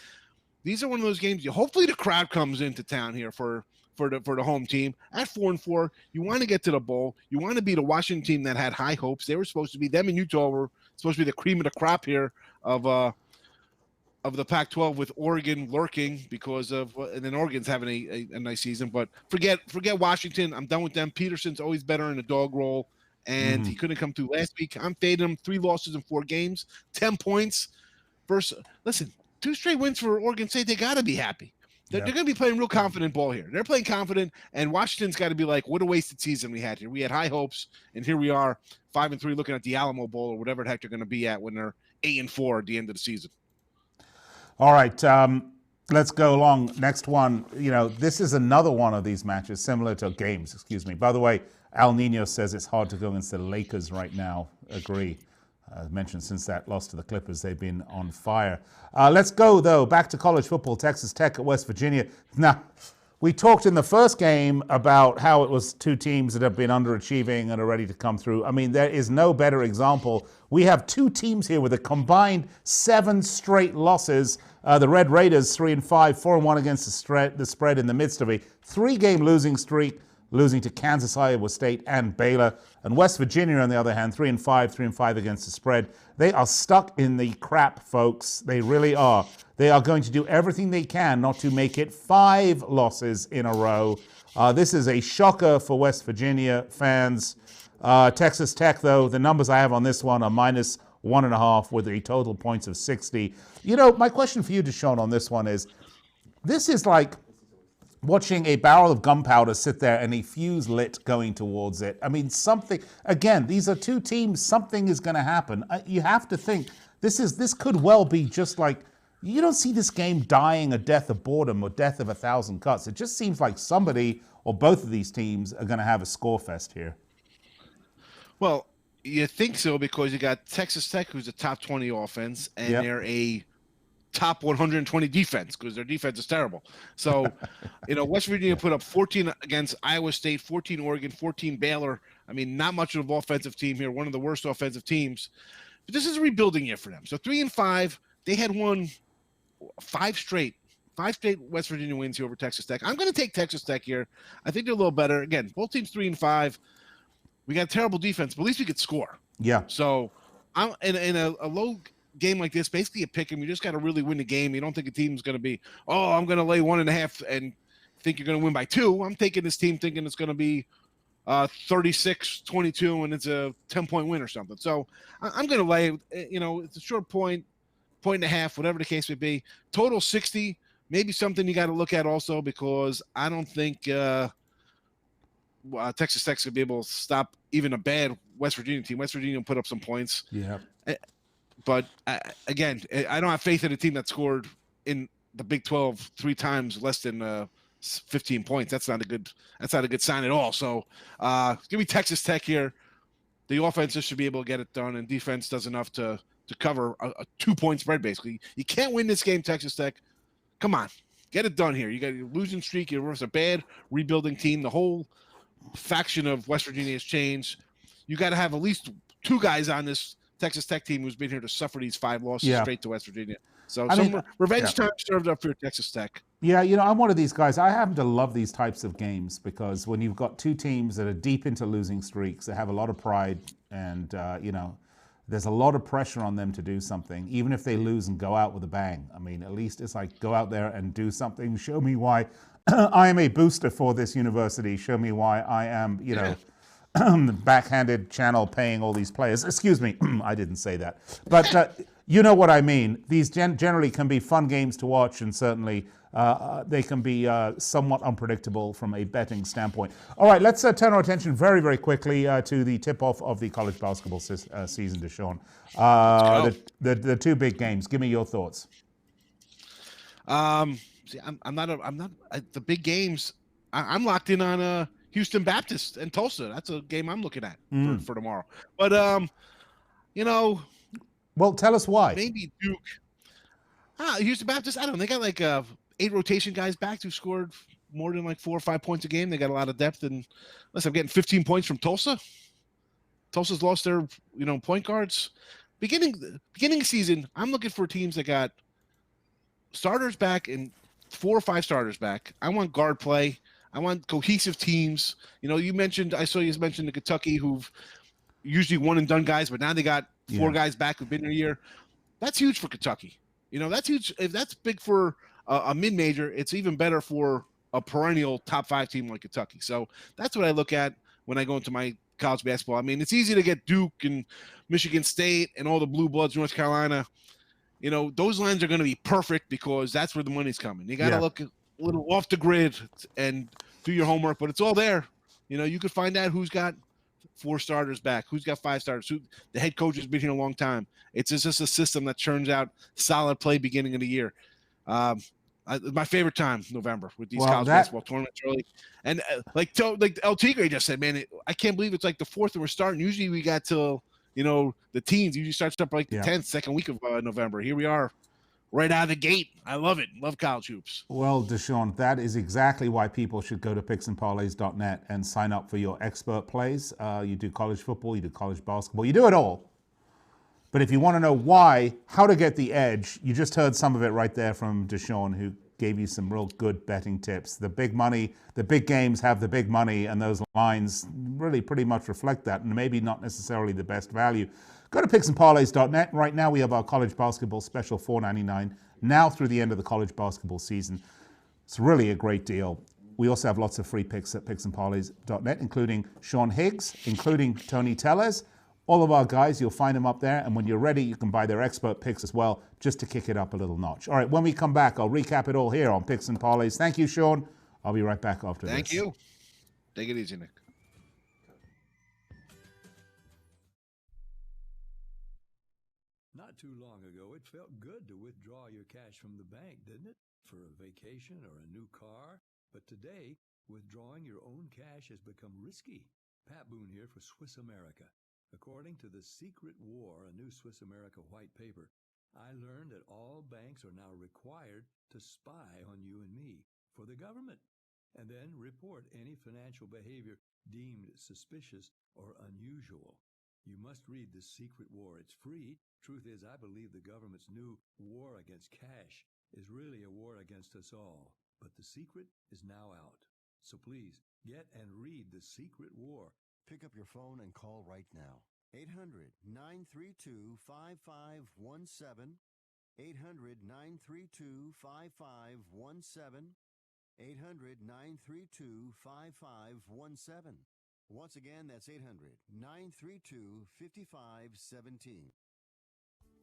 these are one of those games. Hopefully the crowd comes into town here for the home team. At 4-4, you want to get to the bowl. You want to beat a Washington team that had high hopes. They were supposed to be, them and Utah were supposed to be the cream of the crop here of the Pac-12 with Oregon lurking because of, and then Oregon's having a nice season. But forget Washington. I'm done with them. Peterson's always better in a dog roll, and he couldn't come through last week. I'm fading him. 3 losses in 4 games, 10 points. Listen, 2 straight wins for Oregon State. They got to be happy. They're going to be playing real confident ball here. They're playing confident, and Washington's got to be like, what a wasted season we had here. We had high hopes, and here we are, 5-3, looking at the Alamo Bowl or whatever the heck they're going to be at when they're 8-4 at the end of the season. All right, let's go along. Next one, this is another one of these matches, similar to games, excuse me. By the way, Al Nino says it's hard to go against the Lakers right now. Agree. As mentioned, since that loss to the Clippers, they've been on fire. Let's go, though, back to college football, Texas Tech at West Virginia. Now, we talked in the first game about how it was 2 teams that have been underachieving and are ready to come through. I mean, there is no better example. We have 2 teams here with a combined 7 straight losses. The Red Raiders 3-5, 4-1 against the spread in the midst of a 3-game losing streak, losing to Kansas, Iowa State, and Baylor. And West Virginia, on the other hand, 3-5 against the spread. They are stuck in the crap, folks. They really are. They are going to do everything they can not to make it 5 losses in a row. This is a shocker for West Virginia fans. Texas Tech, though, the numbers I have on this one are -1.5 with a total points of 60. My question for you, Deshaun, on this one is, this is like watching a barrel of gunpowder sit there and a fuse lit going towards it. I mean, again, these are 2 teams. Something is going to happen. You have to think this could well be just like, you don't see this game dying a death of boredom or death of 1,000 cuts. It just seems like somebody or both of these teams are going to have a score fest here. Well, you think so because you got Texas Tech, who's a top 20 offense, and they're a top 120 defense because their defense is terrible. So, West Virginia put up 14 against Iowa State, 14 Oregon, 14 Baylor. I mean, not much of an offensive team here, one of the worst offensive teams. But this is a rebuilding year for them. So 3-5, they had won 5 straight West Virginia wins here over Texas Tech. I'm going to take Texas Tech here. I think they're a little better. Again, both teams 3-5. We got a terrible defense, but at least we could score. Yeah. So I'm in a low game like this, basically a pick 'em. You just got to really win the game. You don't think a team's going to be, I'm going to lay 1.5 and think you're going to win by 2. I'm taking this team thinking it's going to be 36-22 and it's a 10-point win or something. So I'm going to lay, it's a short point, point and a half, whatever the case may be. Total 60, maybe something you got to look at also, because I don't think Texas Tech's going to be able to stop even a bad West Virginia team. West Virginia will put up some points. Yeah. But again, I don't have faith in a team that scored in the Big 12 3 times less than 15 points. That's not a good sign at all. So give me Texas Tech here. The offense just should be able to get it done, and defense does enough to cover a 2-point spread, basically. You can't win this game, Texas Tech. Come on. Get it done here. You got a losing streak. You're versus a bad rebuilding team. The whole faction of West Virginia has changed. You got to have at least 2 guys on this Texas Tech team who's been here to suffer these 5 losses straight to West Virginia. So revenge time served up for Texas Tech. Yeah, I'm one of these guys. I happen to love these types of games because when you've got 2 teams that are deep into losing streaks, they have a lot of pride, and there's a lot of pressure on them to do something, even if they lose and go out with a bang. I mean, at least it's like, go out there and do something. Show me why I am a booster for this university. Show me why I am, the backhanded channel paying all these players. Excuse me, I didn't say that. But you know what I mean. These generally can be fun games to watch, and certainly they can be somewhat unpredictable from a betting standpoint. All right, let's turn our attention very, very quickly to the tip-off of the college basketball season, Deshaun. The 2 big games. Give me your thoughts. See, I'm not the big games. I'm locked in on Houston Baptist and Tulsa. That's a game I'm looking at for tomorrow. But well, tell us why. Maybe Duke. Houston Baptist. I don't know. They got like 8 rotation guys back who scored more than like 4 or 5 points a game. They got a lot of depth, and unless I'm getting 15 points from Tulsa. Tulsa's lost their point guards. Beginning of season, I'm looking for teams that got starters back and 4 or 5 starters back. I want guard play. I want cohesive teams. I saw you mentioned the Kentucky, who've usually one and done guys, but now they got 4 guys back who've been here a year. That's huge for Kentucky. That's huge. If that's big for a mid-major, it's even better for a perennial top 5 team like Kentucky. So that's what I look at when I go into my college basketball. I mean, it's easy to get Duke and Michigan State and all the blue bloods, North Carolina. Those lines are going to be perfect because that's where the money's coming. You got to look a little off the grid and do your homework, but it's all there. You could find out who's got 4 starters back, who's got 5 starters, who the head coach has been here a long time. It's just a system that churns out solid play beginning of the year. My favorite time, November, with these college basketball tournaments early. And like El Tigre just said, man, I can't believe it's like the 4th and we're starting. Usually we got till, the teens. Usually starts up like the 10th, second week of November. Here we are right out of the gate. I love it. Love college hoops. Well, Deshaun, that is exactly why people should go to picksandparlays.net and sign up for your expert plays. You do college football, you do college basketball, you do it all. But if you want to know how to get the edge, you just heard some of it right there from Deshaun, who gave you some real good betting tips. The big money, the big games have the big money, and those lines really pretty much reflect that, and maybe not necessarily the best value. Go to picksandparlays.net. Right now we have our college basketball special, $4.99, now through the end of the college basketball season. It's really a great deal. We also have lots of free picks at picksandparlays.net, including Sean Higgs, including Tony Tellez. All of our guys, you'll find them up there. And when you're ready, you can buy their expert picks as well, just to kick it up a little notch. All right, when we come back, I'll recap it all here on Picks and Parlays. Thank you, Sean. I'll be right back after this. Thank you. Take it easy, Nick. Not too long ago, it felt good to withdraw your cash from the bank, didn't it? For a vacation or a new car. But today, withdrawing your own cash has become risky. Pat Boone here for Swiss America. According to The Secret War, a new Swiss America white paper, I learned that all banks are now required to spy on you and me for the government, and then report any financial behavior deemed suspicious or unusual. You must read The Secret War. It's free. Truth is, I believe the government's new war against cash is really a war against us all. But The Secret is now out. So please, get and read The Secret War. Pick up your phone and call right now. 800-932-5517. 800-932-5517. 800-932-5517. Once again, that's 800-932-5517.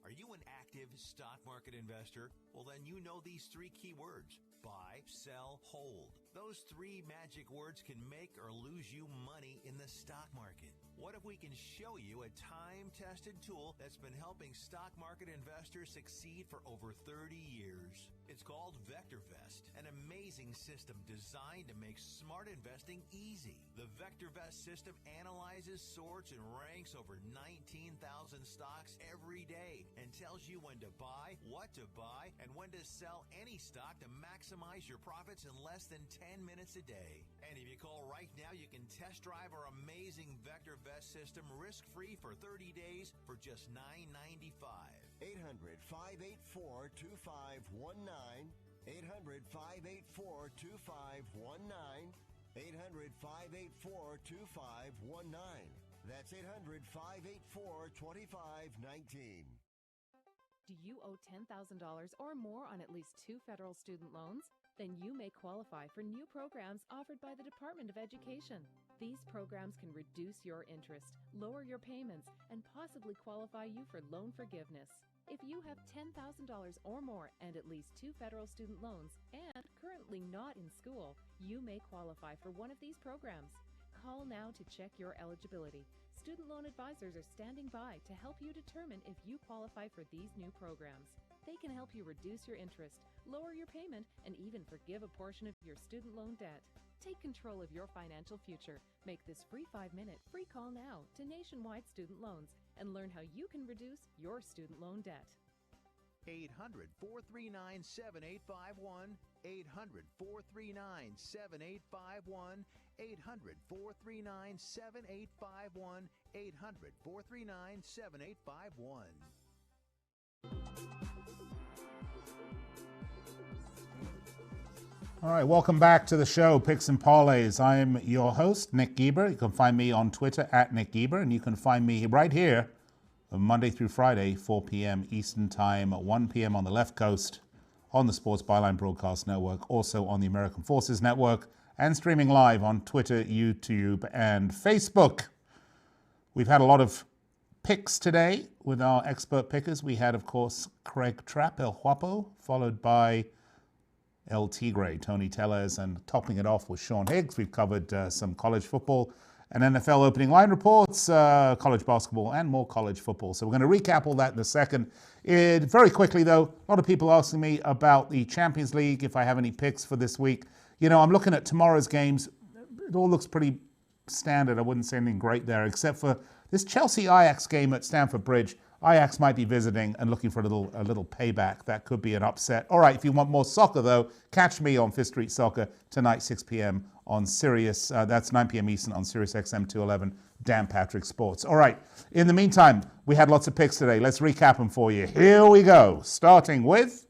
Are you an active stock market investor? Well, then you know these three key words: buy, sell, hold. Those three magic words can make or lose you money in the stock market. What if we can show you a time-tested tool that's been helping stock market investors succeed for over 30 years? It's called VectorVest, an amazing system designed to make smart investing easy. The VectorVest system analyzes, sorts, and ranks over 19,000 stocks every day and tells you when to buy, what to buy, and when to sell any stock to maximize your profits in less than 10 minutes a day. And if you call right now, you can test drive our amazing VectorVest system risk-free for 30 days for just $9.95. 800-584-2519. 800-584-2519. 800-584-2519. That's 800-584-2519. Do you owe $10,000 or more on at least 2 federal student loans? Then you may qualify for new programs offered by the Department of Education. These programs can reduce your interest, lower your payments, and possibly qualify you for loan forgiveness. If you have $10,000 or more and at least 2 federal student loans and currently not in school, you may qualify for one of these programs. Call now to check your eligibility. Student loan advisors are standing by to help you determine if you qualify for these new programs. They can help you reduce your interest, lower your payment, and even forgive a portion of your student loan debt. Take control of your financial future. Make this free 5-minute free call now to Nationwide Student Loans and learn how you can reduce your student loan debt. 800-439-7851. 800-439-7851. 800-439-7851. 800-439-7851. All right, welcome back to the show, Picks and Parlays. I'm your host, Nick Geber. You can find me on Twitter at Nick Geber, and you can find me right here Monday through Friday, 4 p.m. Eastern Time, 1 p.m. on the left coast on the Sports Byline Broadcast Network, also on the American Forces Network, and streaming live on Twitter, YouTube, and Facebook. We've had a lot of picks today with our expert pickers. We had, of course, Craig Trapp, El Guapo, followed by El Tigre, Tony Tellez, and topping it off with Sean Higgs. We've covered some college football and NFL opening line reports, college basketball, and more college football. So we're going to recap all that in a second. Very quickly, though, a lot of people asking me about the Champions League, if I have any picks for this week. You know, I'm looking at tomorrow's games. It all looks pretty standard. I wouldn't say anything great there, except for this Chelsea-Ajax game at Stamford Bridge. Ajax might be visiting and looking for a little payback. That could be an upset. All right, if you want more soccer, though, catch me on Fifth Street Soccer tonight, 6 p.m. on Sirius. That's 9 p.m. Eastern on Sirius XM 211, Dan Patrick Sports. All right, in the meantime, we had lots of picks today. Let's recap them for you. Here we go, starting with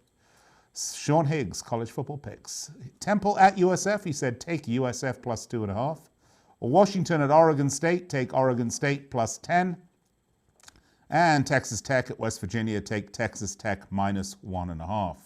Sean Higgs, college football picks. Temple at USF, he said take USF plus 2.5. Washington at Oregon State, take Oregon State plus 10. And Texas Tech at West Virginia, take Texas Tech minus 1.5.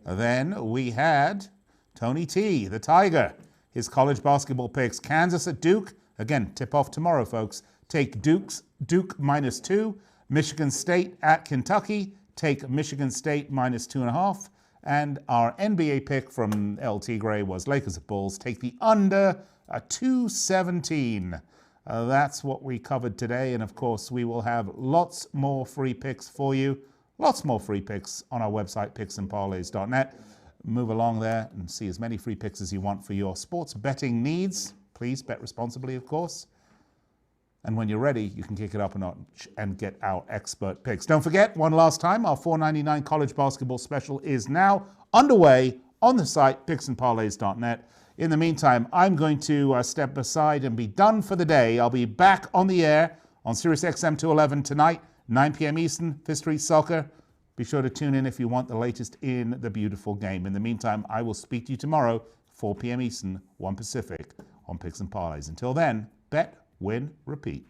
Then we had Tony T, the Tiger, his college basketball picks. Kansas at Duke, again, tip off tomorrow, folks. Take Duke minus 2. Michigan State at Kentucky, take Michigan State minus 2.5. And our NBA pick from El Tigre was Lakers at Bulls, take the under 217. That's what we covered today. And of course, we will have lots more free picks for you. Lots more free picks on our website, picksandparlays.net. Move along there and see as many free picks as you want for your sports betting needs. Please bet responsibly, of course. And when you're ready, you can kick it up a notch and get our expert picks. Don't forget, one last time, our $4.99 college basketball special is now underway on the site, picksandparlays.net. In the meantime, I'm going to step aside and be done for the day. I'll be back on the air on Sirius XM 211 tonight, 9 p.m. Eastern, Fifth Street Soccer. Be sure to tune in if you want the latest in the beautiful game. In the meantime, I will speak to you tomorrow, 4 p.m. Eastern, 1 Pacific, on Picks and Parlays. Until then, bet, win, repeat.